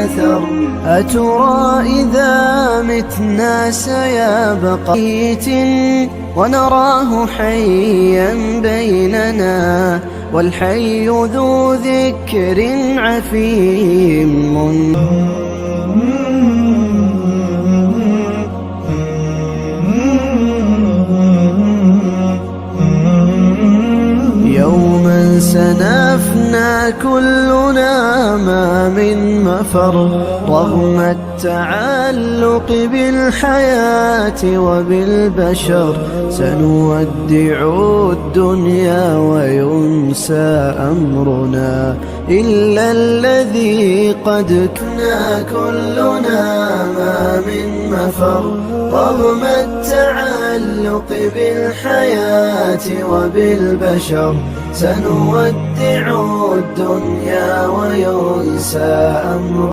أثر. أترى إذا متنا سيبقى ميت ونراه حيا بيننا، والحي ذو ذكر عفيم. يوما سنفنى كلنا ما من مفر، رغم التعلق بالحياة وبالبشر. سنودع الدنيا وينسى أمرنا، إلا الذي قد كنا كلنا ما من مفر، رغم التعلق بالحياة وبالبشر. سنودع الدنيا وينسى أمرنا.